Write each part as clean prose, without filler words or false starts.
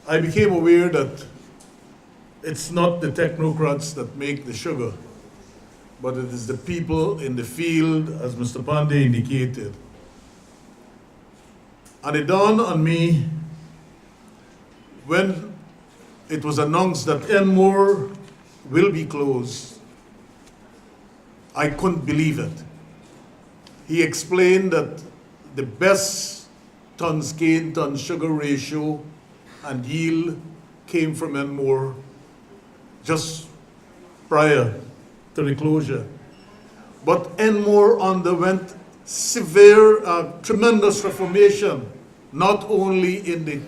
I became aware that it's not the technocrats that make the sugar, but it is the people in the field, as Mr. Pandey indicated. And it dawned on me when it was announced that Enmore will be closed. I couldn't believe it. He explained that the best tons cane, tons sugar ratio and yield came from Enmore just prior to the closure. But Enmore underwent severe, tremendous reformation, not only in the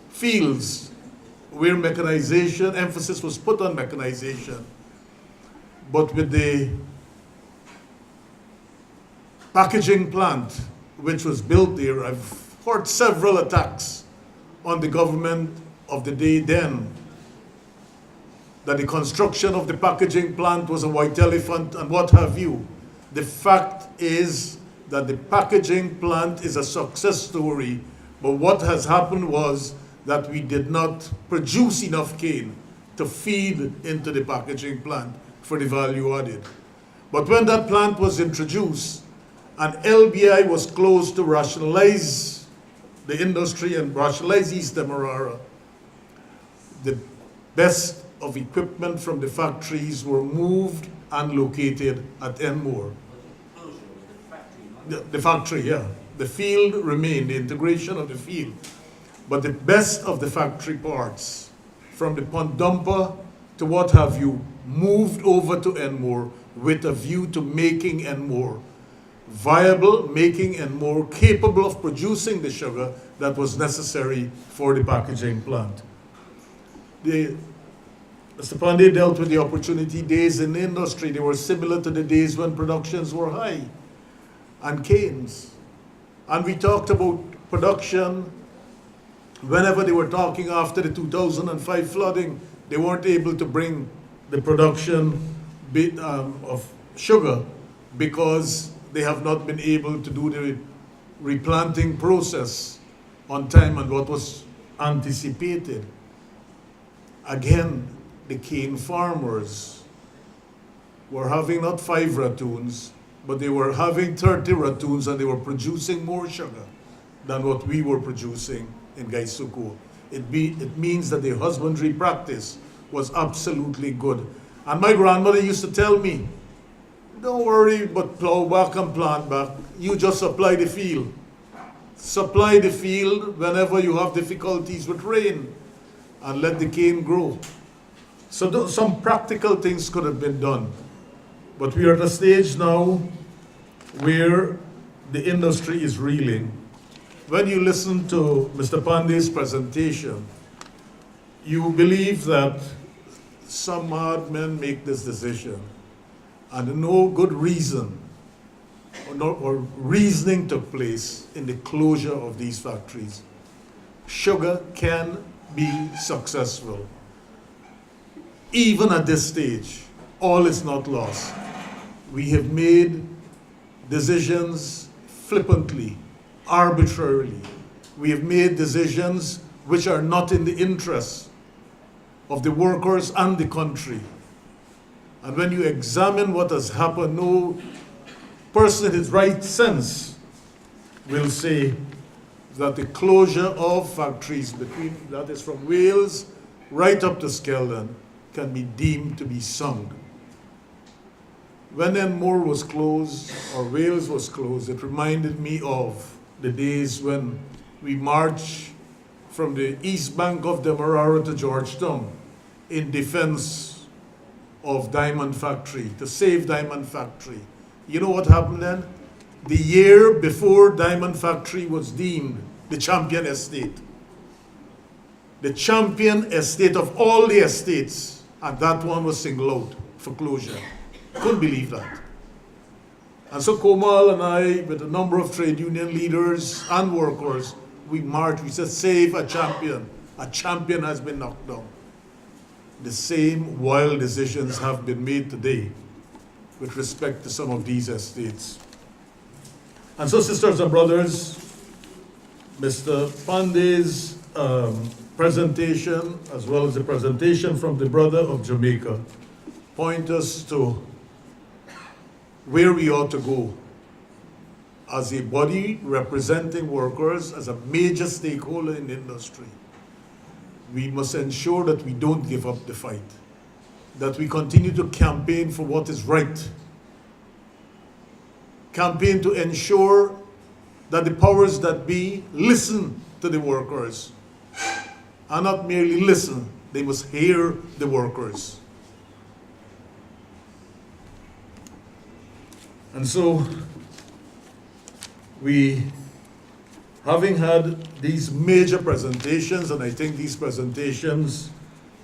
fields where mechanization, emphasis was put on mechanization, but with the packaging plant which was built there. I've heard several attacks on the government of the day then, that the construction of the packaging plant was a white elephant and what have you. The fact is that the packaging plant is a success story, but what has happened was that we did not produce enough cane to feed into the packaging plant for the value added. But when that plant was introduced and LBI was closed to rationalize the industry and rationalize East Demerara, the best of equipment from the factories were moved and located at Enmore. The factory, yeah. The field remained, the integration of the field. But the best of the factory parts, from the pond dumper to what have you, moved over to Enmore with a view to making Enmore viable, making Enmore capable of producing the sugar that was necessary for the packaging plant. Mr. Pandey dealt with the opportunity days in the industry. They were similar to the days when productions were high and canes. And we talked about production. Whenever they were talking after the 2005 flooding, they weren't able to bring the production of sugar because they have not been able to do the replanting process on time and what was anticipated. Again, the cane farmers were having not 5 ratoons, but they were having 30 ratoons and they were producing more sugar than what we were producing in Gaisuku. It means that the husbandry practice was absolutely good. And my grandmother used to tell me, don't worry but plow back and plant back. You just supply the field. Supply the field whenever you have difficulties with rain and let the cane grow. So some practical things could have been done. But we are at a stage now where the industry is reeling. When you listen to Mr. Pandey's presentation, you believe that some hard men make this decision and no good reason or reasoning took place in the closure of these factories. Sugar can be successful. Even at this stage, all is not lost. We have made decisions flippantly, arbitrarily. We have made decisions which are not in the interest of the workers and the country. And when you examine what has happened, no person in his right sense will say that the closure of factories between, that is from Wales right up to Skeldon, can be deemed to be sung. When Enmore was closed, or Wales was closed, it reminded me of the days when we marched from the east bank of Demerara to Georgetown in defense of Diamond Factory, to save Diamond Factory. You know what happened then? The year before Diamond Factory was deemed the champion estate. The champion estate of all the estates, and that one was singled out for closure. Couldn't believe that. And so Komal and I, with a number of trade union leaders and workers, we marched, we said, save a champion. A champion has been knocked down. The same wild decisions have been made today with respect to some of these estates. And so, sisters and brothers, Mr. Pandey's presentation, as well as the presentation from the brother of Jamaica, point us to where we ought to go as a body representing workers, as a major stakeholder in the industry. We must ensure that we don't give up the fight, that we continue to campaign for what is right, campaign to ensure that the powers that be listen to the workers, and not merely listen, they must hear the workers. And so, having had these major presentations, and I think these presentations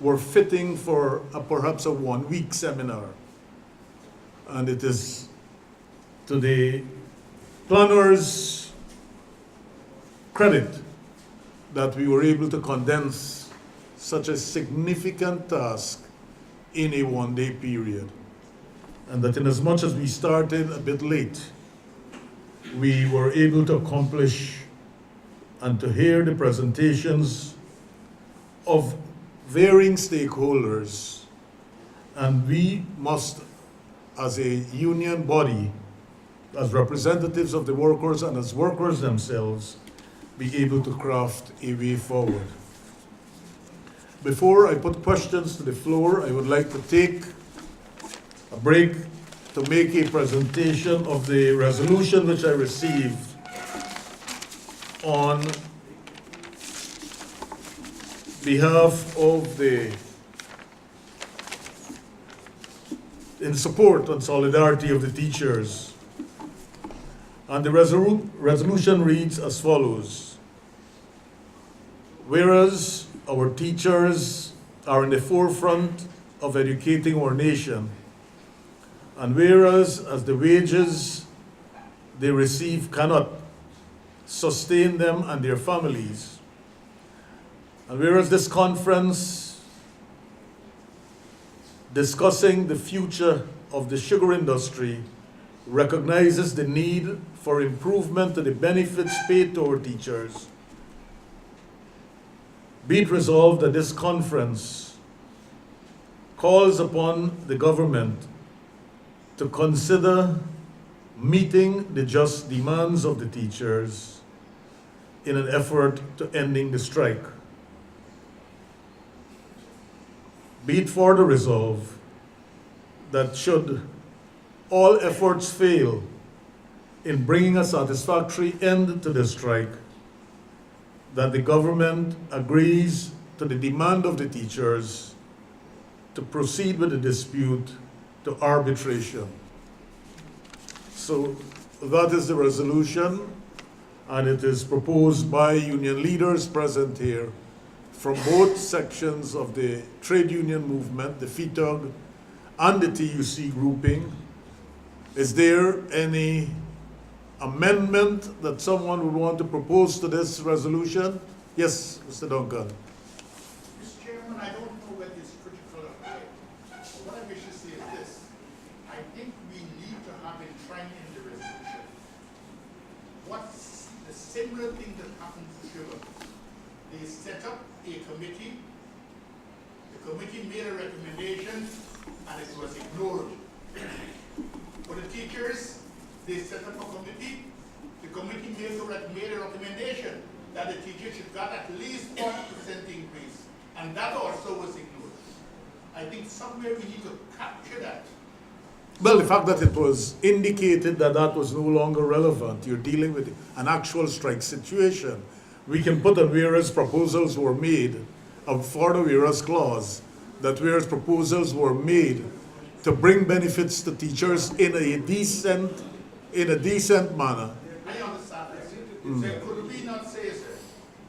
were fitting for perhaps a 1-week seminar, and it is to the planners' credit that we were able to condense such a significant task in a 1-day period. And that in as much as we started a bit late, we were able to accomplish and to hear the presentations of varying stakeholders. And we must, as a union body, as representatives of the workers and as workers themselves, be able to craft a way forward. Before I put questions to the floor, I would like to take a break to make a presentation of the resolution which I received on behalf of in support and solidarity of the teachers. And the resolution reads as follows. Whereas our teachers are in the forefront of educating our nation, and whereas as the wages they receive cannot sustain them and their families, and whereas this conference discussing the future of the sugar industry recognizes the need for improvement to the benefits paid to our teachers, be it resolved that this conference calls upon the government to consider meeting the just demands of the teachers in an effort to ending the strike. Be it further resolved that should all efforts fail in bringing a satisfactory end to the strike, that the government agrees to the demand of the teachers to proceed with the dispute to arbitration. So that is the resolution, and it is proposed by union leaders present here from both sections of the trade union movement, the FITUG and the TUC grouping. Is there any amendment that someone would want to propose to this resolution? Yes, Mr. Duncan. Mr. Chairman, I don't know whether it's critical or not. What I wish to say is this. I think we need to have enshrined in the resolution what's the similar thing that happened to sugar. They set up a committee. The committee made a recommendation and it was ignored. For the teachers, they set up a committee. The committee made a recommendation that the teachers should get at least 40% increase, and that also was ignored. I think somewhere we need to capture that. Well, the fact that it was indicated that that was no longer relevant, you're dealing with an actual strike situation. We can put on whereas proposals were made, for the whereas clause, that whereas proposals were made to bring benefits to teachers in a decent manner. I understand that. So could we not say, sir,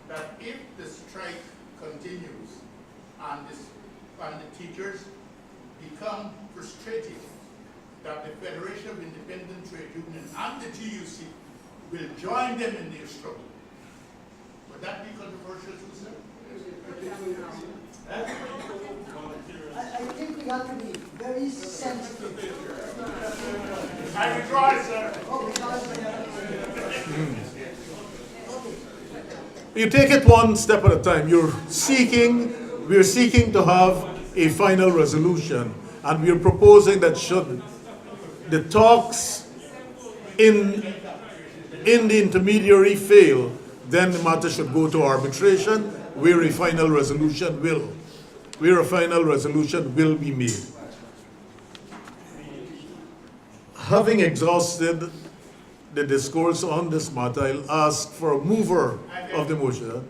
that if the strike continues and the teachers become frustrated, that the Federation of Independent Trade Unions and the TUC will join them in their struggle? Would that be controversial too, sir? I think we have to be very sensitive. I withdraw, sir. Oh, because You take it one step at a time. We're seeking to have a final resolution, and we're proposing that should the talks in the intermediary fail, then the matter should go to arbitration, where a final resolution will be made. Having exhausted the discourse on this matter, I'll ask for a mover of the motion.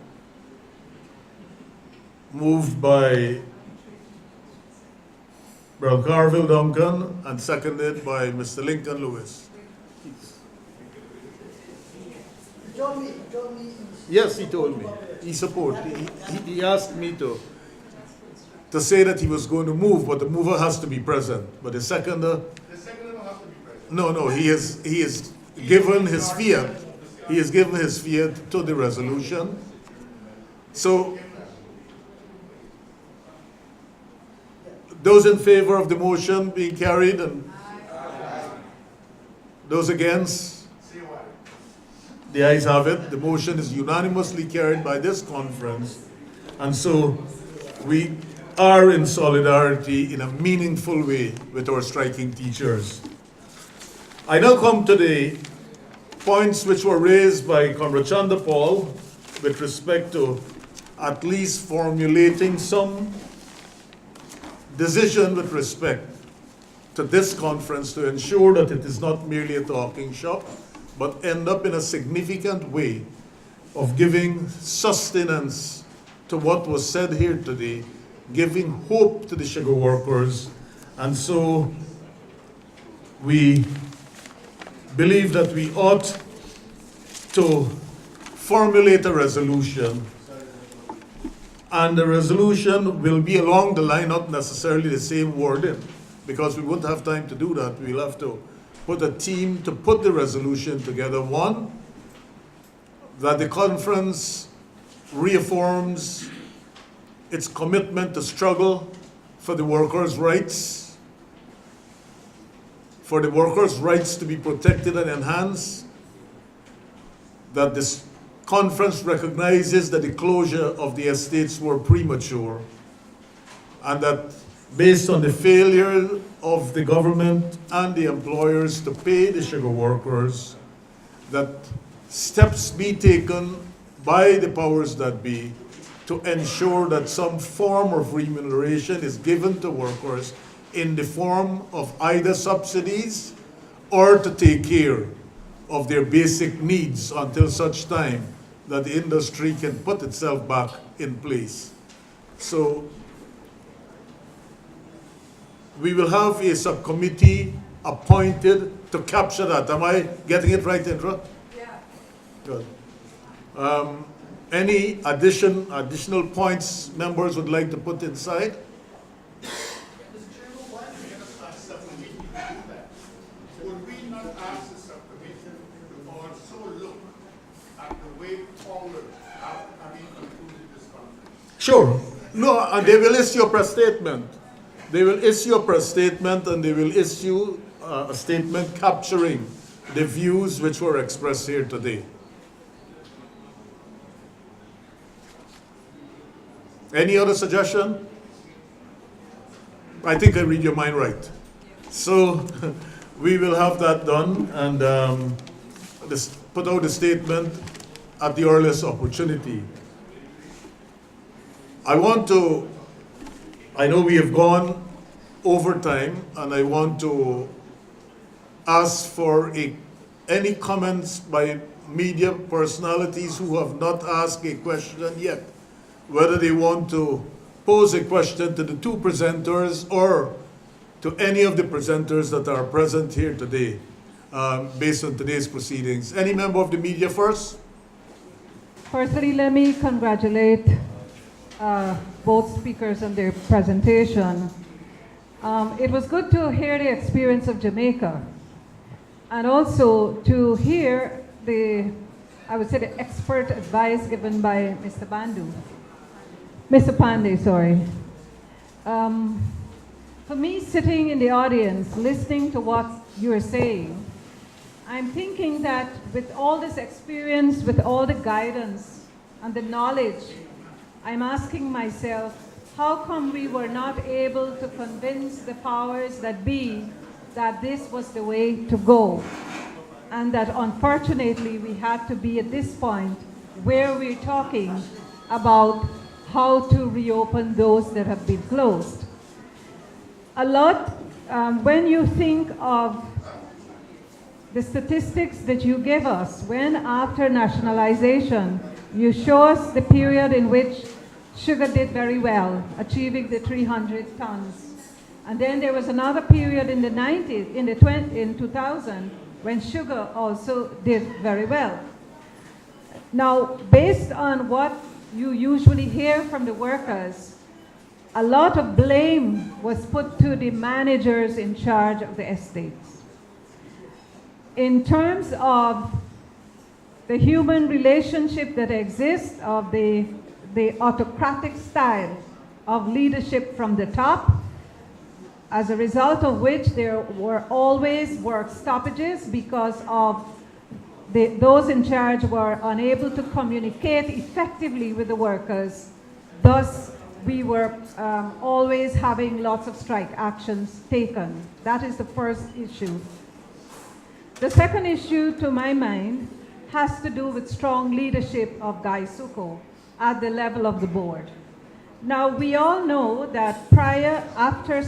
Moved by Brother Carville Duncan and seconded by Mr. Lincoln Lewis. Join me in Yes, he told me. He asked me to say that he was going to move, but the mover has to be present. But the seconder, The second will have to be present. no, he has given his fiat. He has given his fiat to the resolution. So, those in favor of the motion being carried and those against? Say what? The ayes have it. The motion is unanimously carried by this conference. And so we are in solidarity in a meaningful way with our striking teachers. I now come to the points which were raised by Comrade Chanda Paul with respect to at least formulating some decision with respect to this conference to ensure that it is not merely a talking shop, but end up in a significant way of giving sustenance to what was said here today, giving hope to the sugar workers. And so we believe that we ought to formulate a resolution, and the resolution will be along the line, not necessarily the same wording, because we won't have time to do that. We'll have to put a team to put the resolution together. One, that the conference reaffirms its commitment to struggle for the workers' rights, for the workers' rights to be protected and enhanced, that this conference recognizes that the closure of the estates were premature, and that based on the failure of the government and the employers to pay the sugar workers, that steps be taken by the powers that be to ensure that some form of remuneration is given to workers in the form of either subsidies or to take care of their basic needs until such time that the industry can put itself back in place. So we will have a subcommittee appointed to capture that. Am I getting it right, Indra? Yeah. Good. Any additional points members would like to put inside? Mr. Chairman, why do we have a subcommittee to do that? Would we not ask the subcommittee to also look at the way forward after having concluded this conference? Sure. No, and they will issue a press statement. They will issue a press statement, and they will issue a statement capturing the views which were expressed here today. Any other suggestion? I think I read your mind right. So we will have that done and put out a statement at the earliest opportunity. I know we have gone over time, and I want to ask for any comments by media personalities who have not asked a question yet, whether they want to pose a question to the two presenters or to any of the presenters that are present here today, based on today's proceedings. Any member of the media first? Firstly, let me congratulate both speakers on their presentation. It was good to hear the experience of Jamaica, and also to hear the expert advice given by Mr. Pandey, sorry. For me, sitting in the audience, listening to what you're saying, I'm thinking that with all this experience, with all the guidance and the knowledge, I'm asking myself, how come we were not able to convince the powers that be that this was the way to go? And that unfortunately we had to be at this point where we're talking about how to reopen those that have been closed. A lot, when you think of the statistics that you give us, when after nationalization, you show us the period in which sugar did very well, achieving the 300 tons. And then there was another period in the 90s, in 2000, when sugar also did very well. Now, based on what you usually hear from the workers, a lot of blame was put to the managers in charge of the estates. In terms of the human relationship that exists, of the autocratic style of leadership from the top, as a result of which there were always work stoppages because of those in charge were unable to communicate effectively with the workers. Thus, we were always having lots of strike actions taken. That is the first issue. The second issue, to my mind, has to do with strong leadership of GAISUCO at the level of the board. Now, we all know that after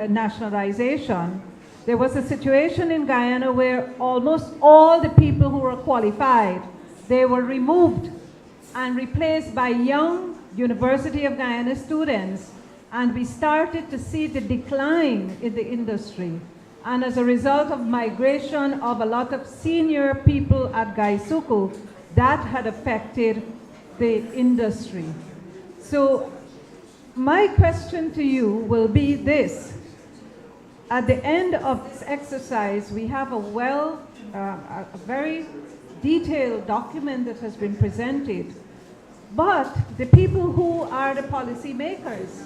nationalization, there was a situation in Guyana where almost all the people who were qualified, they were removed and replaced by young University of Guyana students, and we started to see the decline in the industry. And as a result of migration of a lot of senior people at GAISUCO, that had affected the industry. So my question to you will be this. At the end of this exercise, we have a very detailed document that has been presented, but the people who are the policy makers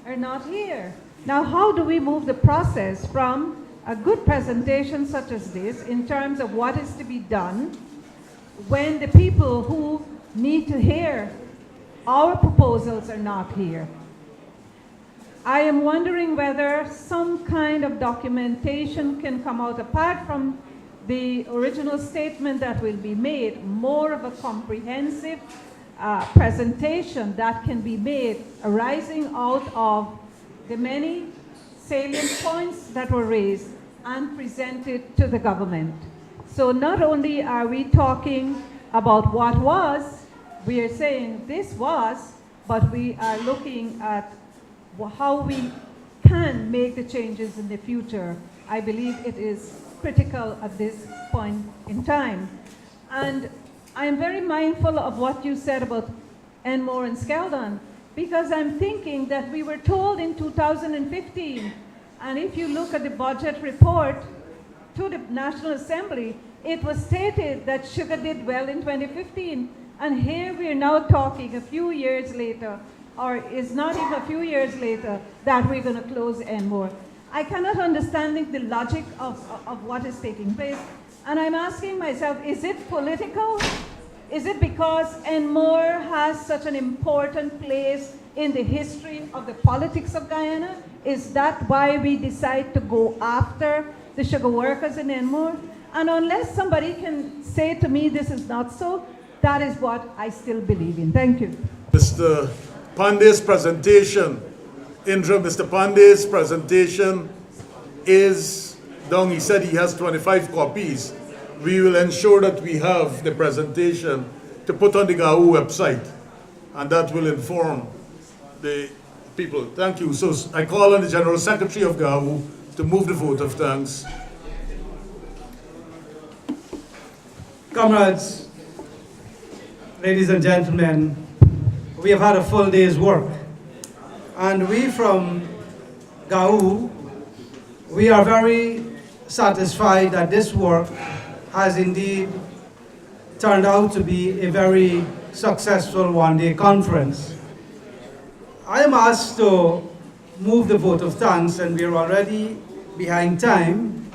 are not here. Now, how do we move the process from a good presentation such as this in terms of what is to be done when the people who need to hear our proposals are not here? I am wondering whether some kind of documentation can come out apart from the original statement that will be made, more of a comprehensive presentation that can be made arising out of the many salient points that were raised and presented to the government. So not only are we talking about what was, we are saying this was, but we are looking at how we can make the changes in the future. I believe it is critical at this point in time. And I am very mindful of what you said about Enmore and Skeldon, because I'm thinking that we were told in 2015, and if you look at the budget report to the National Assembly, it was stated that sugar did well in 2015. And here we are now talking a few years later, or is not even a few years later, that we're going to close Enmore. I cannot understand the logic of what is taking place. And I'm asking myself, is it political? Is it because Enmore has such an important place in the history of the politics of Guyana? Is that why we decide to go after the sugar workers in Enmore? And unless somebody can say to me this is not so, that is what I still believe in. Thank you. Mr. Pandey's presentation, Mr. Pandey's presentation is down. He said he has 25 copies. We will ensure that we have the presentation to put on the GAU website, and that will inform the people. Thank you. So I call on the General Secretary of GAU to move the vote of thanks. Comrades, ladies and gentlemen, we have had a full day's work, and we from GAU, we are very satisfied that this work has indeed turned out to be a very successful one-day conference. I am asked to move the vote of thanks, and we are already behind time,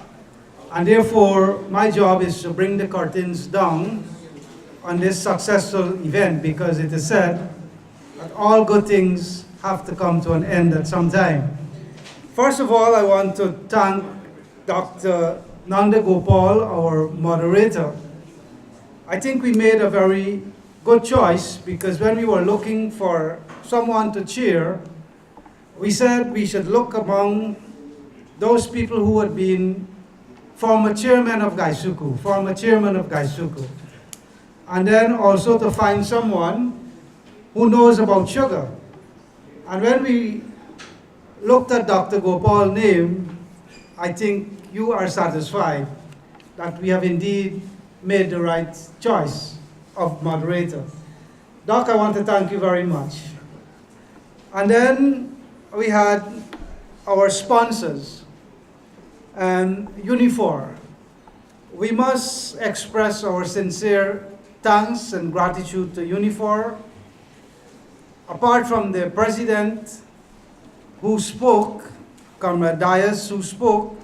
and therefore my job is to bring the curtains down on this successful event, because it is said that all good things have to come to an end at some time. First of all, I want to thank Dr. Nanda Gopal, our moderator. I think we made a very good choice, because when we were looking for someone to chair, we said we should look among those people who had been former chairman of Gaisuku, former chairman of Gaisuku. And then also to find someone who knows about sugar. And when we looked at Dr. Gopal's name, I think you are satisfied that we have indeed made the right choice of moderator. Doc, I want to thank you very much. And then we had our sponsors, and Unifor. We must express our sincere thanks and gratitude to Unifor. Apart from the president who spoke, Comrade Dias who spoke,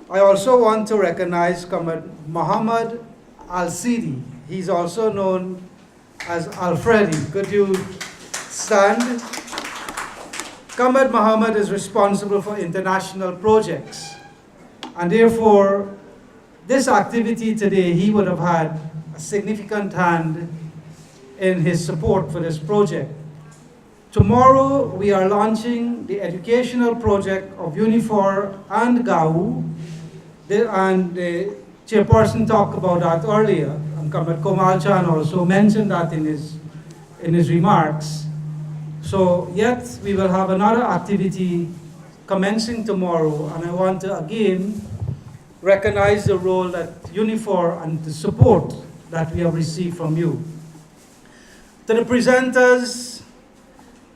I also want to recognize Comrade Muhammad Al-Sidi. He's also known as Alfredi. Could you stand? Comrade Muhammad is responsible for international projects, and therefore this activity today, he would have had a significant hand in his support for this project. Tomorrow we are launching the educational project of Unifor and GAU, and the chairperson talked about that earlier, and Comrade Komal Chan also mentioned that in his remarks. So yet we will have another activity commencing tomorrow, and I want to again recognize the role that Unifor and the support that we have received from you. To the presenters,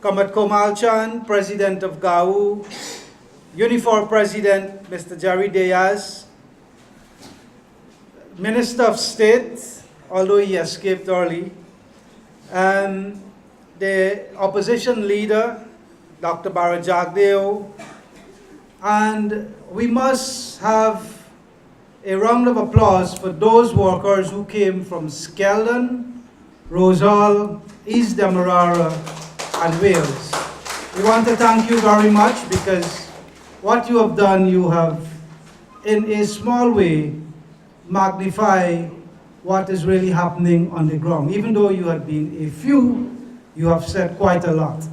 Comrade Komal Chan, President of GAU, Unifor President Mr. Jerry Diaz, Minister of State, although he escaped early, and the opposition leader, Dr. Bharat Jagdeo, and we must have a round of applause for those workers who came from Skeldon, Rosal, East Demerara, and Wales. We want to thank you very much, because what you have done, you have, in a small way, magnify what is really happening on the ground. Even though you had been a few, you have said quite a lot.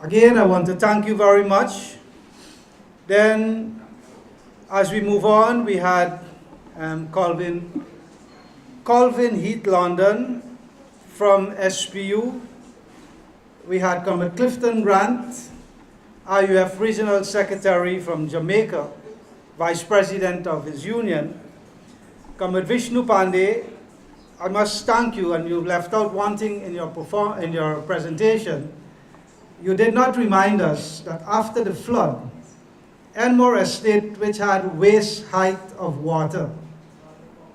Again, I want to thank you very much. Then, as we move on, we had Colvin Heath London from SPU. We had Comrade Clifton Grant, IUF Regional Secretary from Jamaica, Vice President of his union. Comrade Vishnu Pandey, I must thank you, and you've left out one thing in your presentation. You did not remind us that after the flood, Enmore Estate, which had waist height of water,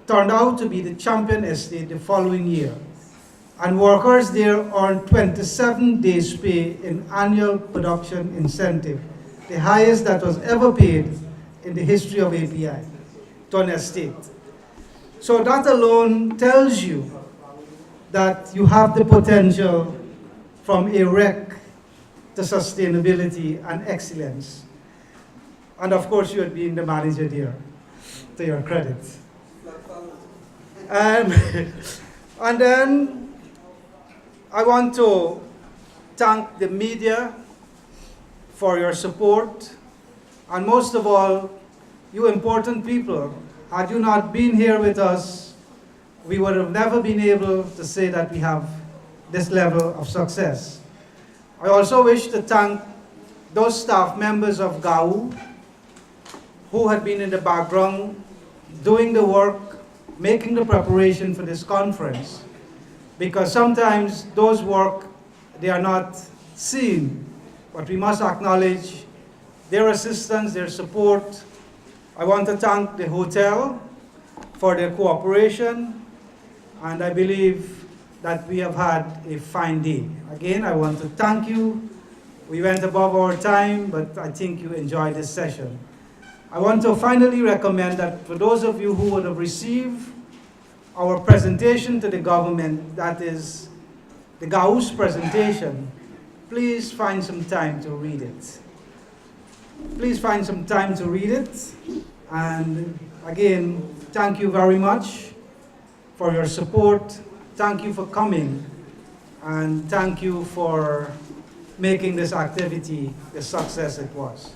turned out to be the champion estate the following year. And workers there earned 27 days pay in annual production incentive, the highest that was ever paid in the history of API to an estate. So that alone tells you that you have the potential from a wreck to sustainability and excellence. And of course, you had been the manager there, to your credit. And then I want to thank the media for your support, and most of all, you important people. Had you not been here with us, we would have never been able to say that we have this level of success. I also wish to thank those staff members of GAU who had been in the background doing the work, making the preparation for this conference, because sometimes those work, they are not seen, but we must acknowledge their assistance, their support. I want to thank the hotel for their cooperation, and I believe that we have had a fine day. Again, I want to thank you. We went above our time, but I think you enjoyed this session. I want to finally recommend that for those of you who would have received our presentation to the government, that is the GAU's presentation, please find some time to read it. Please find some time to read it. And again, thank you very much for your support. Thank you for coming. And thank you for making this activity the success it was.